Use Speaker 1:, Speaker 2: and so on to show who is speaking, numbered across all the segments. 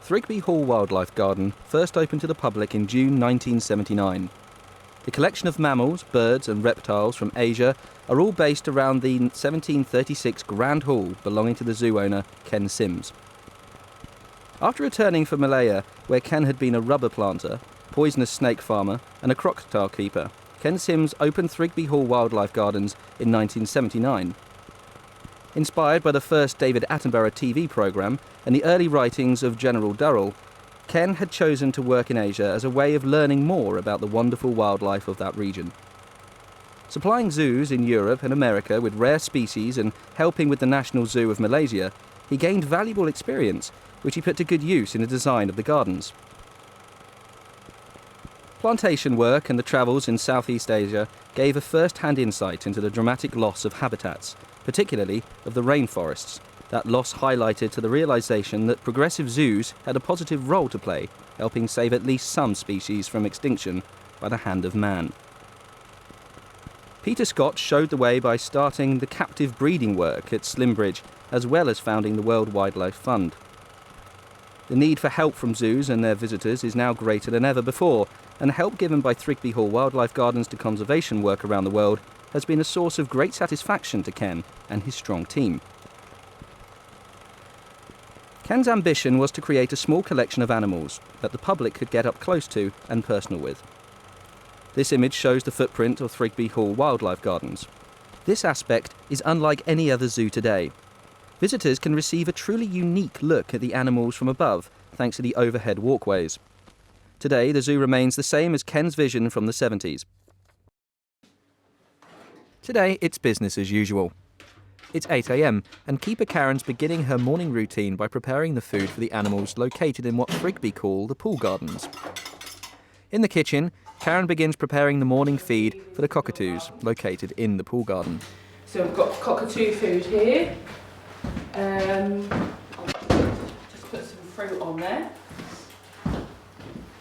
Speaker 1: Thrigby Hall Wildlife Garden first opened to the public in June 1979. The collection of mammals, birds and reptiles from Asia are all based around the 1736 Grand Hall belonging to the zoo owner Ken Sims. After returning from Malaya, where Ken had been a rubber planter, poisonous snake farmer and a crocodile keeper, Ken Sims opened Thrigby Hall Wildlife Gardens in 1979. Inspired by the first David Attenborough TV programme and the early writings of General Durrell, Ken had chosen to work in Asia as a way of learning more about the wonderful wildlife of that region. Supplying zoos in Europe and America with rare species and helping with the National Zoo of Malaysia, he gained valuable experience, which he put to good use in the design of the gardens. Plantation work and the travels in Southeast Asia gave a first-hand insight into the dramatic loss of habitats, particularly of the rainforests. That loss highlighted to the realisation that progressive zoos had a positive role to play, helping save at least some species from extinction by the hand of man. Peter Scott showed the way by starting the captive breeding work at Slimbridge, as well as founding the World Wildlife Fund. The need for help from zoos and their visitors is now greater than ever before, and the help given by Thrigby Hall Wildlife Gardens to conservation work around the world has been a source of great satisfaction to Ken and his strong team. Ken's ambition was to create a small collection of animals that the public could get up close to and personal with. This image shows the footprint of Thrigby Hall Wildlife Gardens. This aspect is unlike any other zoo today. Visitors can receive a truly unique look at the animals from above, thanks to the overhead walkways. Today, the zoo remains the same as Ken's vision from the 70s. Today, it's business as usual. It's 8 a.m, and Keeper Karen's beginning her morning routine by preparing the food for the animals located in what Thrigby call the pool gardens. In the kitchen, Karen begins preparing the morning feed for the cockatoos located in the pool garden.
Speaker 2: So we've got cockatoo food here. Just put some fruit on there.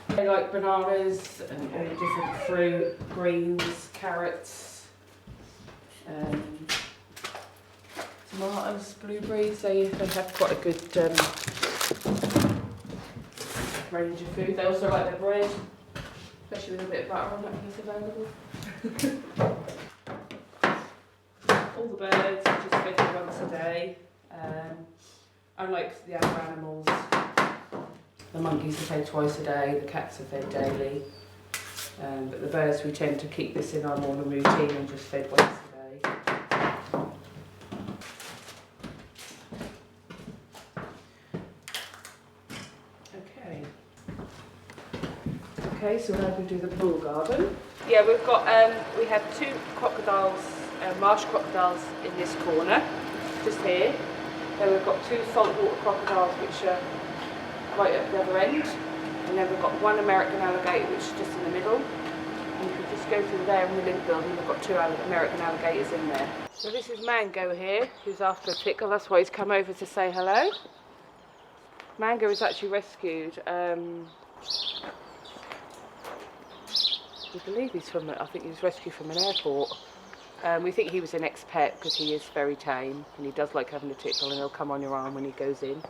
Speaker 2: They like bananas and all different fruit, greens, carrots, tomatoes, blueberries. They have quite a good range of food. They also like their bread, especially with a bit of butter on it when it's available. All the birds are just fed once a day. Unlike the other animals, the monkeys are fed twice a day, the cats are fed daily, but the birds we tend to keep this in our morning routine and just fed once a day. Okay, so now we do the pool garden. Yeah, we've got we have two crocodiles, marsh crocodiles in this corner, just here. Then we've got two saltwater crocodiles which are right at the other end, and then we've got one American alligator which is just in the middle. And if you just go through there in the link building, we've got two American alligators in there. So this is Mango here, who's after a tickle. That's why he's come over to say hello. Mango is actually rescued. We believe he's from, I think he was rescued from an airport. We think he was an ex-pet because he is very tame and he does like having a tickle, and he'll come on your arm when he goes in.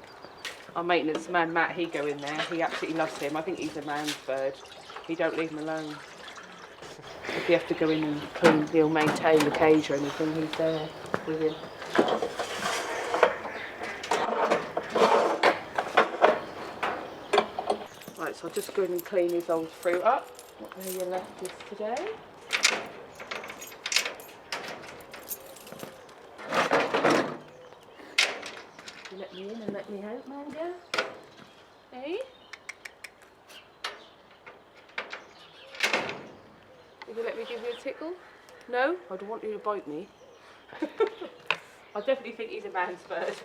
Speaker 2: Our maintenance man Matt, he go in there, he absolutely loves him. I think he's a man's bird. He don't leave him alone. If you have to go in and clean, he'll maintain the cage or anything, he's there with him. Right, so I'll just go in and clean his old fruit up. What your left is today. You let me in and let me out, Mango. Hey? Will you let me give you a tickle? No? I don't want you to bite me. I definitely think he's a man's bird.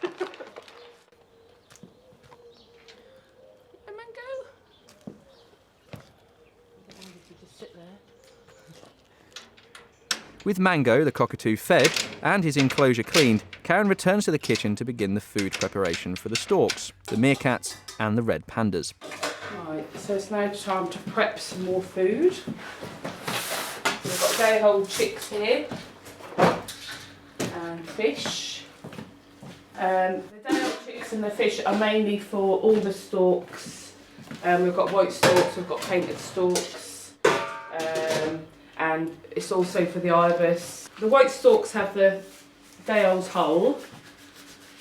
Speaker 1: With Mango, the cockatoo, fed and his enclosure cleaned, Karen returns to the kitchen to begin the food preparation for the storks, the meerkats and the red pandas.
Speaker 2: Right, so it's now time to prep some more food. We've got day-old chicks here and fish. The day-old chicks meerkats and the fish are mainly for all the storks. We've got white storks, we've got painted storks, and it's also for the ibis. The white storks have the day-old hole,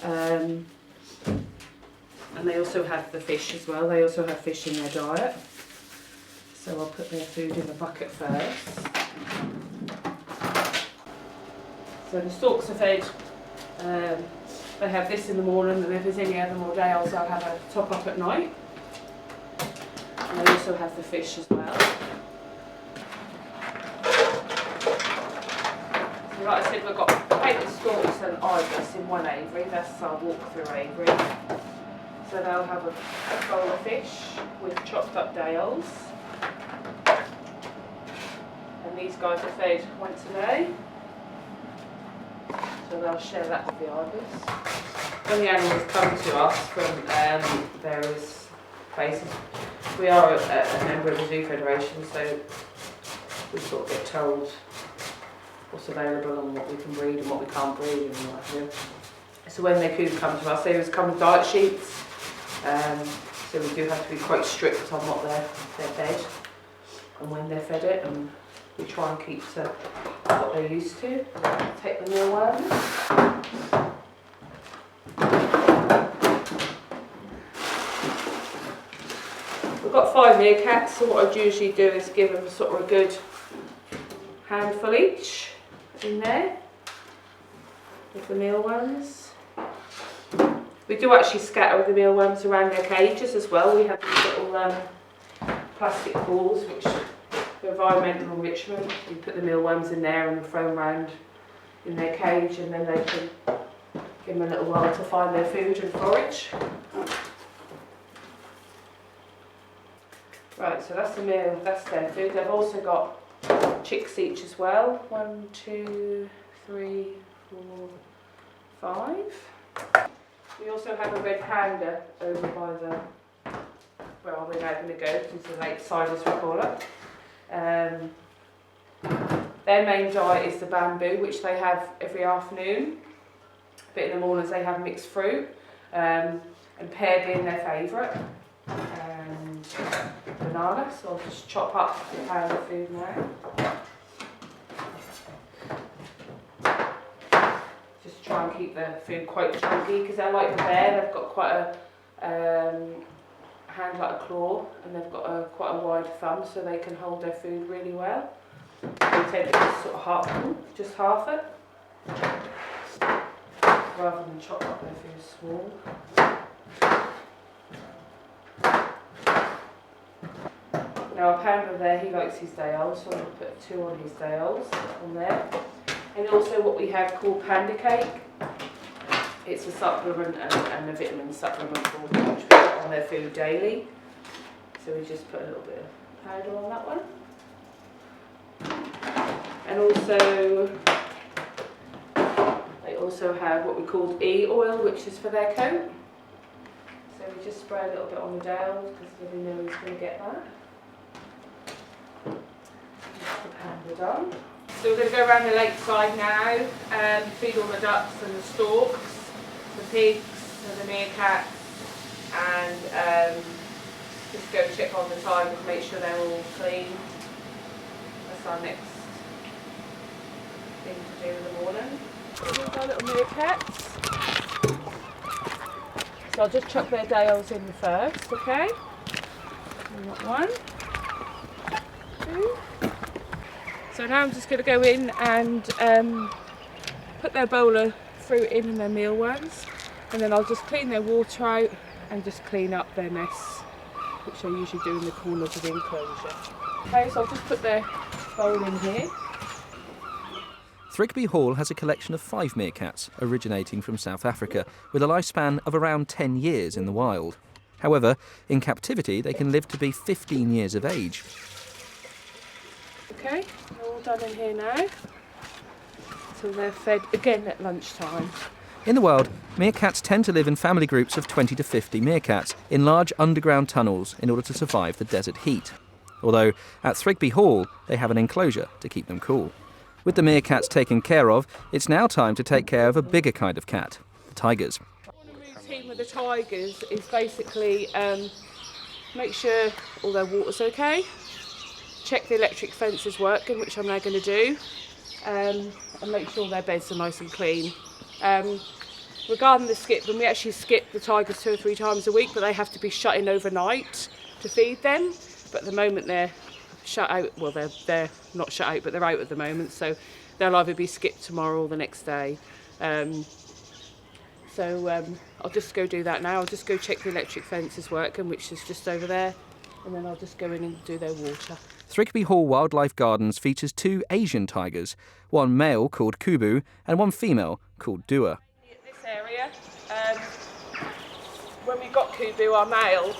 Speaker 2: and they also have the fish as well. They also have fish in their diet. So I'll put their food in the bucket first. So the storks are fed. They have this in the morning, and if there's any other more day-olds, I'll have a top up at night. And they also have the fish as well. So like I said, we've got painted storks and ibis in one aviary. That's our walk-through aviary. So they'll have a bowl of fish with chopped up day-olds. And these guys are fed once a day. So they'll share that with the ibis. When the animals come to us from various places, we are a member of the Zoo Federation, so we sort of get told what's available and what we can breed and what we can't breed and what have you. So when they do come to us, they always come with diet sheets. So we do have to be quite strict on what they're fed and when they're fed it, and we try and keep to what they're used to. Take the mealworms. We've got 5 meerkats, so what I'd usually do is give them sort of a good handful each in there with the mealworms. We do actually scatter the mealworms around their cages as well. We have these little plastic balls which for environmental enrichment. We put the mealworms in there and we throw them around in their cage, and then they can give them a little while to find their food and forage. Right, so that's the meal, that's their food. They've also got chicks each as well. 1, 2, 3, 4, 5. We also have a red panda over by the, well, we're now going to go to the lakeside as we call it. Their main diet is the bamboo, which they have every afternoon. But in the mornings they have mixed fruit, and pear being their favourite, and banana. So I'll just chop up the pound of food now. Just try and keep the food quite chunky, because they're like the bear. They've got quite a hand like a claw, and they've got quite a wide thumb, so they can hold their food really well. We tend to just sort of just half it, rather than chop up their food small. Now a panda there, he likes his day-olds, so I'm going to put 2 on his day-olds on there. And also what we have called panda cake. It's a supplement and a vitamin supplement for them, which we put on their food daily. So we just put a little bit of powder on that one. And also, they also have what we call E-oil, which is for their coat. So we just spray a little bit on the day-old, because we know he's going to get that. That's the panda done. So we're going to go around the lakeside now and feed all the ducks and the storks, the pigs and the meerkats, and just go check on the time and make sure they're all clean. That's our next thing to do in the morning. Here's our little meerkats. So I'll just chuck their day-olds in first, okay? We've got 1, 2. So now I'm just going to go in and put their bowl of fruit in and their mealworms, and then I'll just clean their water out and just clean up their mess, which I usually do in the corners of the enclosure. Okay, so I'll just put their bowl in here.
Speaker 1: Thrigby Hall has a collection of 5 meerkats originating from South Africa, with a lifespan of around 10 years in the wild. However, in captivity they can live to be 15 years of age.
Speaker 2: Okay, they're all done in here now. So they're fed again at lunchtime.
Speaker 1: In the wild, meerkats tend to live in family groups of 20 to 50 meerkats in large underground tunnels in order to survive the desert heat. Although at Thrigby Hall they have an enclosure to keep them cool. With the meerkats taken care of, it's now time to take care of a bigger kind of cat, the tigers.
Speaker 2: I want to move routine with the tigers is basically make sure all their water's okay, check the electric fence is working, which I'm now going to do, and make sure their beds are nice and clean. Regarding the skip, we actually skip the tigers 2 or 3 times a week, but they have to be shut in overnight to feed them. But at the moment they're shut out, well they're not shut out, but they're out at the moment, so they'll either be skipped tomorrow or the next day. I'll just go do that now. I'll just go check the electric fence is working, which is just over there, and then I'll just go in and do their water.
Speaker 1: Thrigby Hall Wildlife Gardens features 2 Asian tigers, one male called Kubu and one female called Dua.
Speaker 2: This area, when we got Kubu, our male,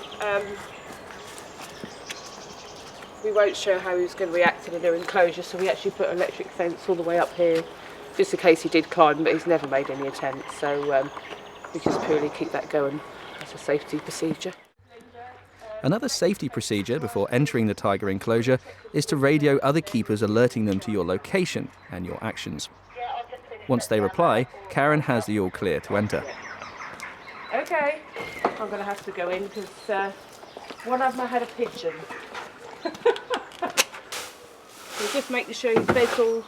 Speaker 2: we weren't sure how he was going to react in a new enclosure, so we actually put an electric fence all the way up here, just in case he did climb, but he's never made any attempts, so we just purely keep that going as a safety procedure.
Speaker 1: Another safety procedure before entering the tiger enclosure is to radio other keepers alerting them to your location and your actions. Once they reply, Karen has the all clear to enter.
Speaker 2: Okay, I'm going to have to go in because one of them had a pigeon. So just making sure his bed's all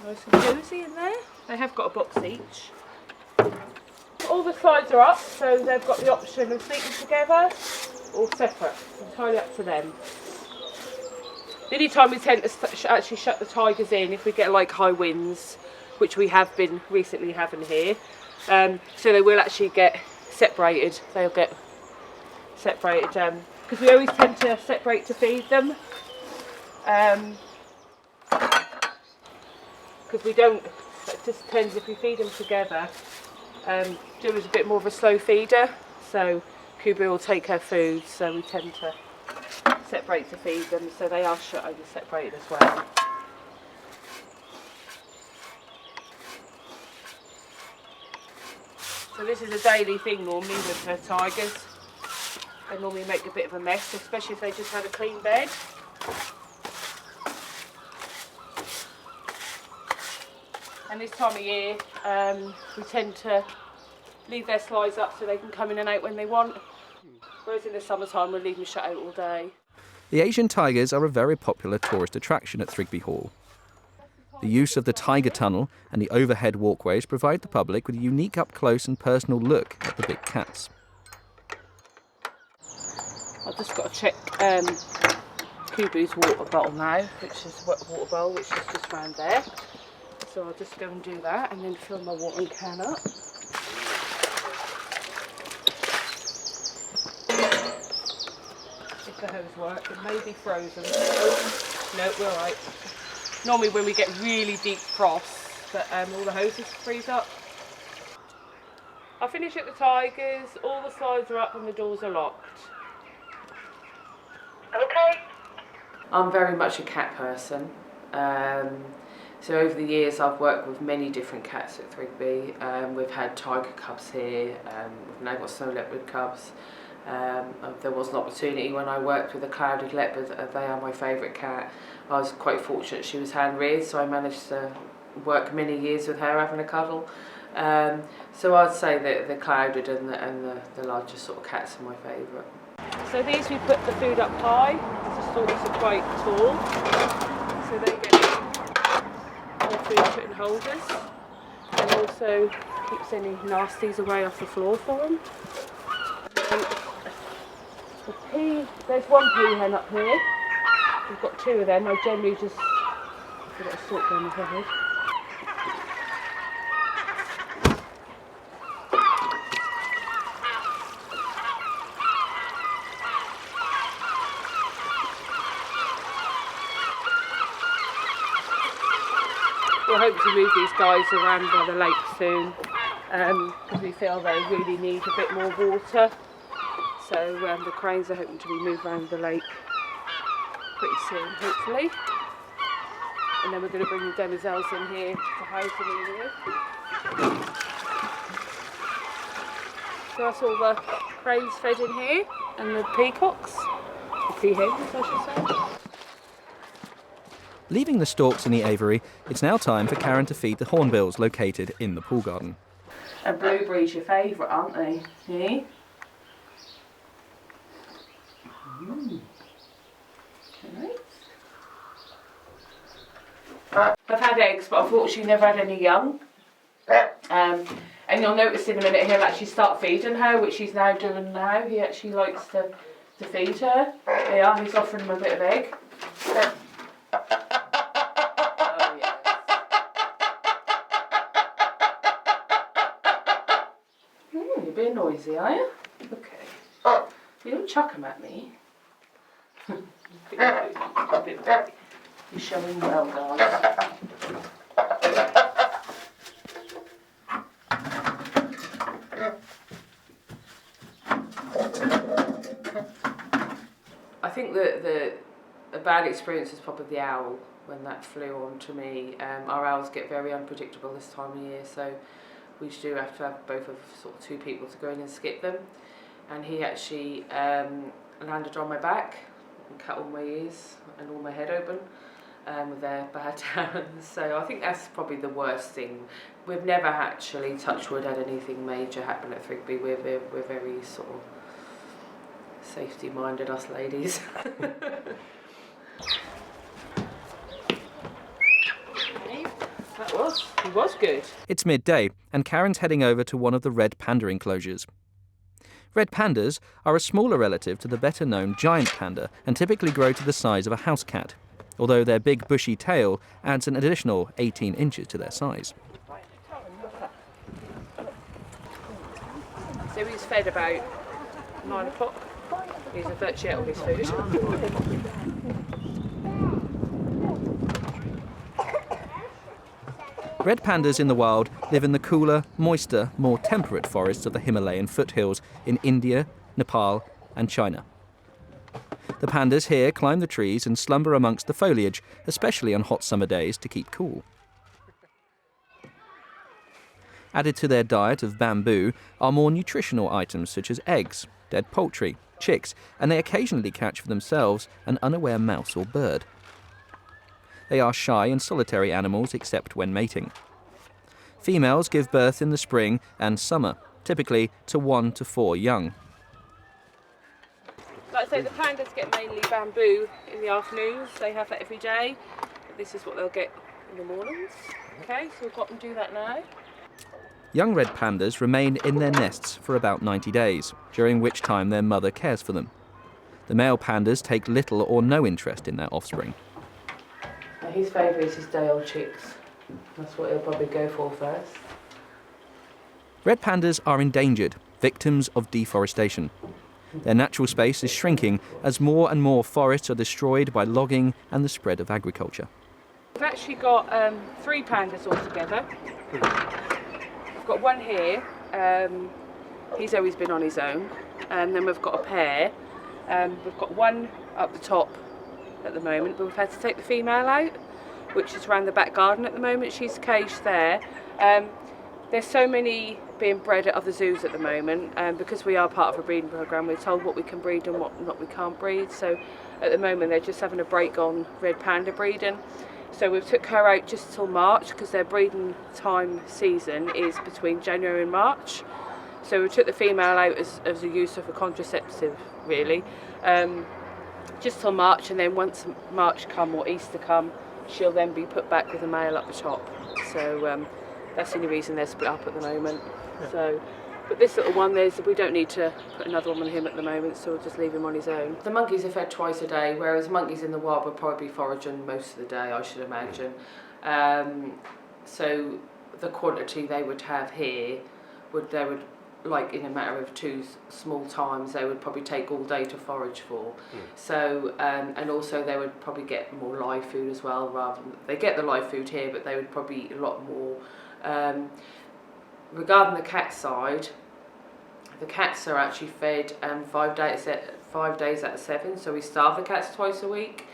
Speaker 2: nice and cosy in there. They have got a box each. All the slides are up, so they've got the option of sleeping together or separate. It's entirely up to them. The only time we tend to actually shut the tigers in if we get like high winds, which we have been recently having here. So they will actually get separated. They'll get separated because we always tend to separate to feed them. Because we don't. It just depends if we feed them together. Jill is a bit more of a slow feeder, so Kubu will take her food, so we tend to separate to feed them, so they are shut and separated as well. So this is a daily thing normally with the tigers. They normally make a bit of a mess, especially if they just had a clean bed. And this time of year, we tend to leave their slides up so they can come in and out when they want. Whereas in the summertime, we'll leave them shut out all day.
Speaker 1: The Asian tigers are a very popular tourist attraction at Thrigby Hall. The use of the tiger tunnel and the overhead walkways provide the public with a unique up-close and personal look at the big cats.
Speaker 2: I've just got to check Kubu's water bottle now, which is water bowl, which is just round there. So I'll just go and do that and then fill my watering can up. If the hose works, it may be frozen. Oh, no, we're alright. Normally when we get really deep frosts, but all the hoses freeze up. I'll finish at the tigers, all the slides are up and the doors are locked. Okay. I'm very much a cat person. So over the years I've worked with many different cats at Thrigby. We've had tiger cubs here, we've now got snow leopard cubs. There was an opportunity when I worked with a clouded leopard, they are my favourite cat. I was quite fortunate she was hand reared, so I managed to work many years with her having a cuddle. So I'd say that the clouded and the larger sort of cats are my favourite. So these we put the food up high, the stalls are quite tall, so they get more food put in holders, and also keeps any nasties away off the floor for them. There's one pea hen up here. We've got 2 of them. I generally just I've got to sort them with her head. We're hoping to move these guys around by the lake soon because we feel they really need a bit more water. So the cranes are hoping to be moved around the lake pretty soon, hopefully. And then we're going to bring the demoiselles in here to house them in here. So that's all the cranes fed in here, and the peacocks, the peahens I should say.
Speaker 1: Leaving the storks in the aviary, it's now time for Karen to feed the hornbills located in the pool garden.
Speaker 2: And blueberries your favourite, aren't they? Yeah. I've had eggs, but unfortunately never had any young. And you'll notice in a minute he'll actually start feeding her, which he's now doing now. He actually likes to feed her. Yeah, he's offering him a bit of egg. Oh, yes. You're being noisy, are you? Okay. You don't chuck them at me. You're showing well, guys. I think that a bad experience was probably the owl when that flew on to me. Our owls get very unpredictable this time of year, so we do have to have both of sort of two people to go in and skip them. And he actually landed on my back and cut all my ears and all my head open with their bad talons. So I think that's probably the worst thing. We've never actually, touch wood, had anything major happen at Thrigby. We're very sort of safety-minded, us ladies. He was good.
Speaker 1: It's midday, and Karen's heading over to one of the red panda enclosures. Red pandas are a smaller relative to the better-known giant panda and typically grow to the size of a house cat, although their big bushy tail adds an additional 18 inches to their size.
Speaker 2: So he's fed about 9 o'clock. He's virtually out of his food.
Speaker 1: Red pandas in the wild live in the cooler, moister, more temperate forests of the Himalayan foothills in India, Nepal and China. The pandas here climb the trees and slumber amongst the foliage, especially on hot summer days to keep cool. Added to their diet of bamboo are more nutritional items such as eggs, dead poultry, chicks, and they occasionally catch for themselves an unaware mouse or bird. They are shy and solitary animals except when mating. Females give birth in the spring and summer, typically to 1 to 4 young.
Speaker 2: Like I say, the pandas get mainly bamboo in the afternoons. They have that every day. This is what they'll get in the mornings. Okay, so we've got them do that now.
Speaker 1: Young red pandas remain in their nests for about 90 days, during which time their mother cares for them. The male pandas take little or no interest in their offspring.
Speaker 2: His favourite is his day-old chicks. That's what he'll probably go for first.
Speaker 1: Red pandas are endangered, victims of deforestation. Their natural space is shrinking as more and more forests are destroyed by logging and the spread of agriculture.
Speaker 2: We've actually got 3 pandas altogether. We've got one here. He's always been on his own. And then we've got a pair. We've got one up the top at the moment, but we've had to take the female out, which is around the back garden at the moment. She's caged there. There's so many being bred at other zoos at the moment, because we are part of a breeding programme. We're told what we can breed and what not we can't breed. So at the moment they're just having a break on red panda breeding. So we've took her out just till March because their breeding time season is between January and March. So we took the female out as a use of a contraceptive, really. Just till March, and then once March come or Easter come, she'll then be put back with a male up the top. So that's the only reason they're split up at the moment. Yeah. So, but this little one, we don't need to put another one on him at the moment, so we'll just leave him on his own. The monkeys are fed twice a day, whereas monkeys in the wild would probably be foraging most of the day, I should imagine. So the quantity they would have here, they would like in a matter of 2 small times, they would probably take all day to forage for. So and also they would probably get more live food as well, rather than, they get the live food here, but they would probably eat a lot more. Regarding the cat side, the cats are actually fed 5 days out of 7, so we starve the cats twice a week.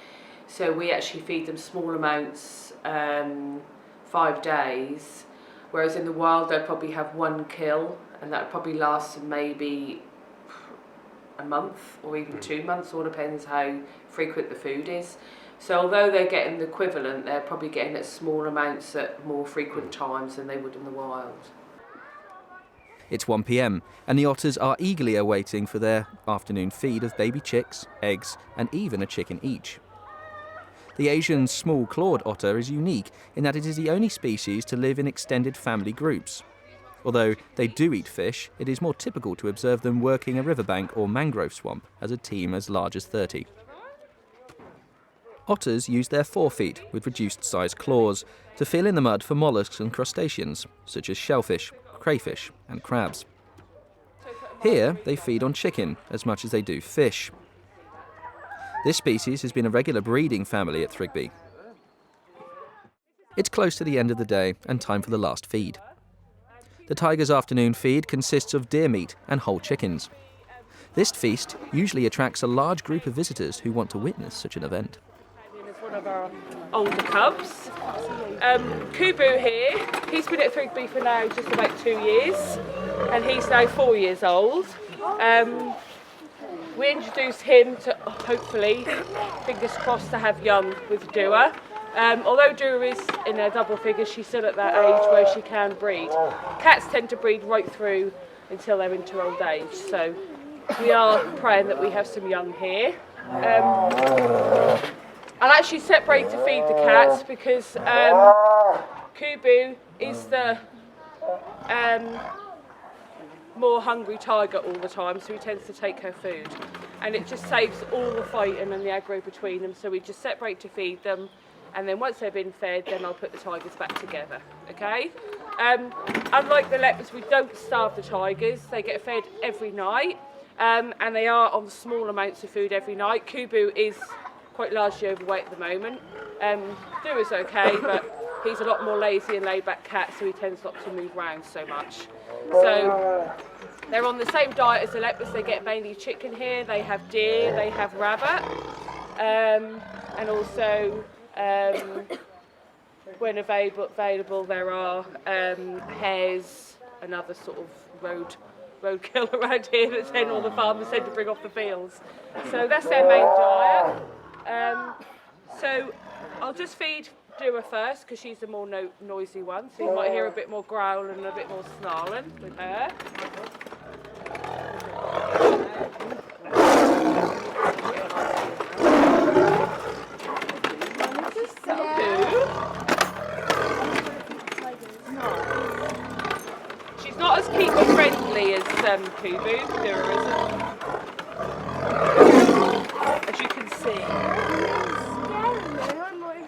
Speaker 2: So we actually feed them small amounts 5 days, whereas in the wild they'd probably have 1 kill, and that would probably last maybe a month or even 2 months, all depends how frequent the food is. So although they're getting the equivalent, they're probably getting it small amounts at more frequent times than they would in the wild.
Speaker 1: It's 1 p.m, and the otters are eagerly awaiting for their afternoon feed of baby chicks, eggs, and even a chicken each. The Asian small-clawed otter is unique in that it is the only species to live in extended family groups. Although they do eat fish, it is more typical to observe them working a riverbank or mangrove swamp as a team as large as 30. Otters use their forefeet, with reduced-sized claws, to feel in the mud for mollusks and crustaceans, such as shellfish, crayfish, and crabs. Here, they feed on chicken as much as they do fish. This species has been a regular breeding family at Thrigby. It's close to the end of the day and time for the last feed. The tiger's afternoon feed consists of deer meat and whole chickens. This feast usually attracts a large group of visitors who want to witness such an event.
Speaker 2: It's one of our older cubs. Kubu here, he's been at Thrigby for now just about 2 years, and he's now 4 years old. We introduced him to, hopefully, fingers crossed, to have young with Dua. Although Dua is in her double figures, she's still at that age where she can breed. Cats tend to breed right through until they're into old age, so we are praying that we have some young here. I'll actually separate to feed the cats because Kubu is the more hungry tiger all the time, so he tends to take her food. And it just saves all the fighting and the aggro between them, so we just separate to feed them. And then once they've been fed, then I'll put the tigers back together, okay? Unlike the leopards, we don't starve the tigers. They get fed every night, and they are on small amounts of food every night. Kubu is quite largely overweight at the moment. Dua's okay, but he's a lot more lazy and laid-back cat, so he tends not to move around so much. So they're on the same diet as the leopards. They get mainly chicken here. They have deer, they have rabbit, and also when available there are hares, another sort of roadkill around here that then all the farmers tend to bring off the fields. So that's their main diet. So I'll just feed Dua first because she's the more noisy one, so you might hear a bit more growl and a bit more snarling with her. She's not as keeper friendly as Kubu, Dura isn't. As you can see.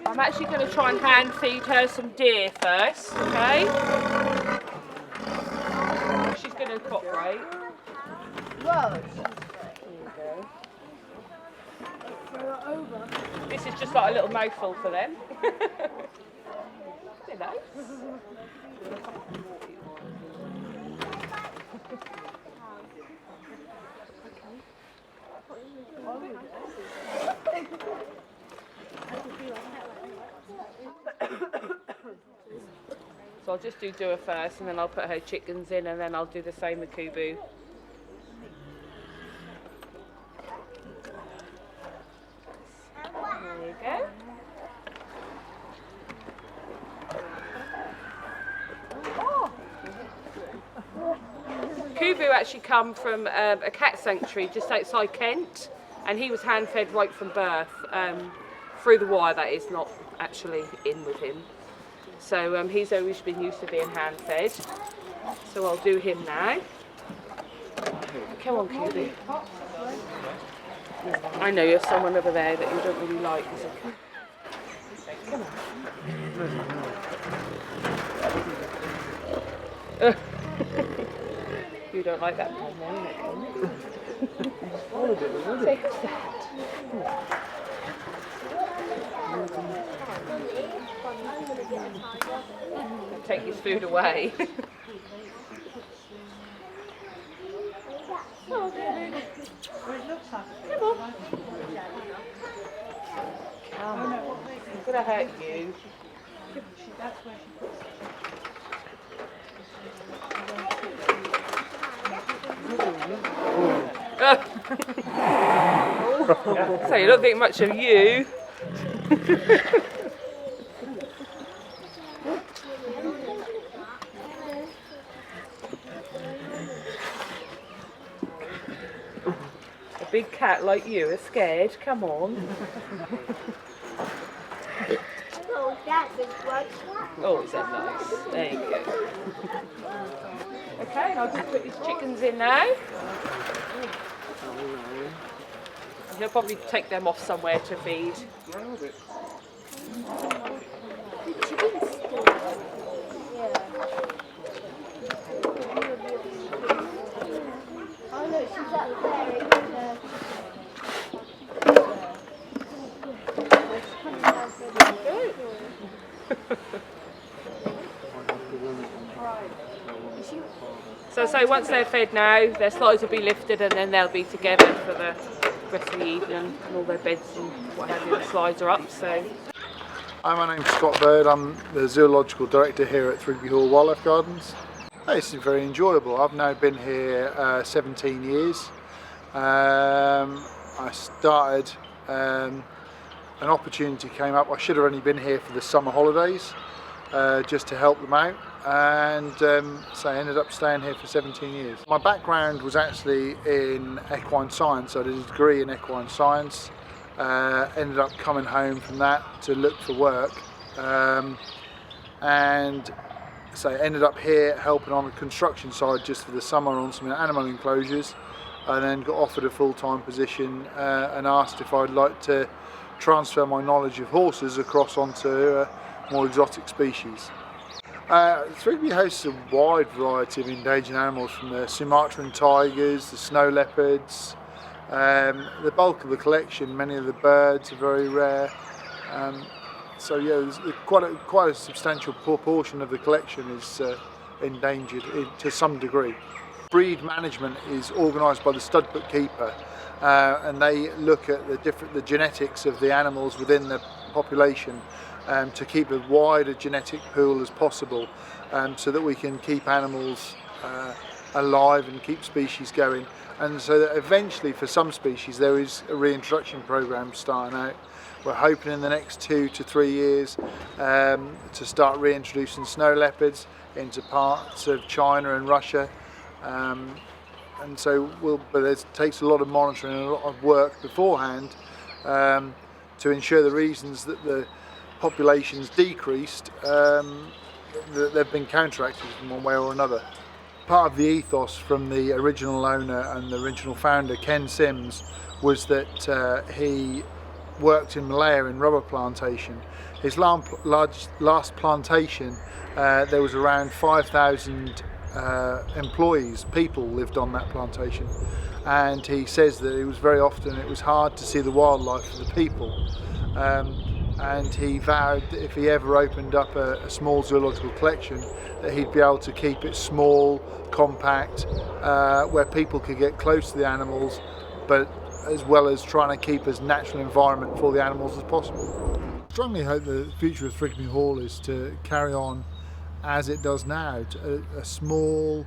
Speaker 2: I'm actually going to try and hand feed her some deer first, okay? She's going to cooperate.
Speaker 3: Whoa.
Speaker 2: This is just like a little mouthful for them. They're nice. So I'll just do Dua first, and then I'll put her chickens in, and then I'll do the same with Kubu. There you go. Kubu actually come from a cat sanctuary just outside Kent, and he was hand-fed right from birth, through the wire, that is, not actually in with him. So he's always been used to being hand-fed. So I'll do him now. Come on, Kubu. I know you have someone over there that you don't really like. Come on. You don't like that? Say, who's that? Take his food away. Oh, come on. I'm going to hurt you. So you don't think much of you. big cat like you are scared. Come on.
Speaker 3: Oh, that's a great cat.
Speaker 2: Oh, is that nice? There you go. Okay, and I'll just put these chickens in now. He'll probably take them off somewhere to feed.
Speaker 3: The chicken's still. Yeah. Oh no, she's up there in the...
Speaker 2: So once they're fed now, their slides will be lifted and then they'll be together for the rest of the evening, and all their beds and what have you, the slides are up. So.
Speaker 4: Hi, my name's Scott Bird. I'm the Zoological Director here at Thrigby Hall Wildlife Gardens. It's very enjoyable. I've now been here 17 years. I started, an opportunity came up. I should have only been here for the summer holidays, just to help them out, and so I ended up staying here for 17 years. My background was actually in equine science. I did a degree in equine science. Ended up coming home from that to look for work, and so I ended up here helping on the construction side just for the summer on some animal enclosures, and then got offered a full-time position and asked if I'd like to transfer my knowledge of horses across onto more exotic species. Thrigby hosts a wide variety of endangered animals, from the Sumatran tigers, the snow leopards. The bulk of the collection, many of the birds are very rare. So yeah, there's quite a substantial proportion of the collection is endangered to some degree. Breed management is organised by the stud bookkeeper, and they look at the genetics of the animals within the population to keep a wider genetic pool as possible, so that we can keep animals alive and keep species going. And so that eventually for some species there is a reintroduction program starting out. We're hoping in the next 2 to 3 years to start reintroducing snow leopards into parts of China and Russia. And so but it takes a lot of monitoring and a lot of work beforehand to ensure the reasons that the population's decreased, that they've been counteracted in one way or another. Part of the ethos from the original owner and the original founder, Ken Sims, was that he worked in Malaya in rubber plantation. His last plantation, there was around 5,000 employees, people lived on that plantation, and he says that it was very often it was hard to see the wildlife for the people. And he vowed that if he ever opened up a small zoological collection, that he'd be able to keep it small, compact, where people could get close to the animals, but as well as trying to keep as natural environment for the animals as possible. I strongly hope the future of Thrigby Hall is to carry on as it does now, a small,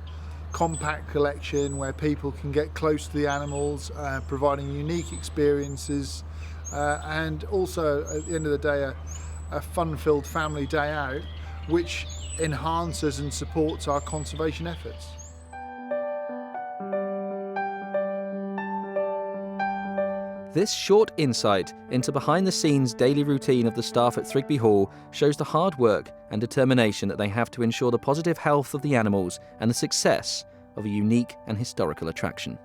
Speaker 4: compact collection where people can get close to the animals, providing unique experiences, and also at the end of the day a fun-filled family day out, which enhances and supports our conservation efforts.
Speaker 1: This short insight into behind-the-scenes daily routine of the staff at Thrigby Hall shows the hard work and determination that they have to ensure the positive health of the animals and the success of a unique and historical attraction.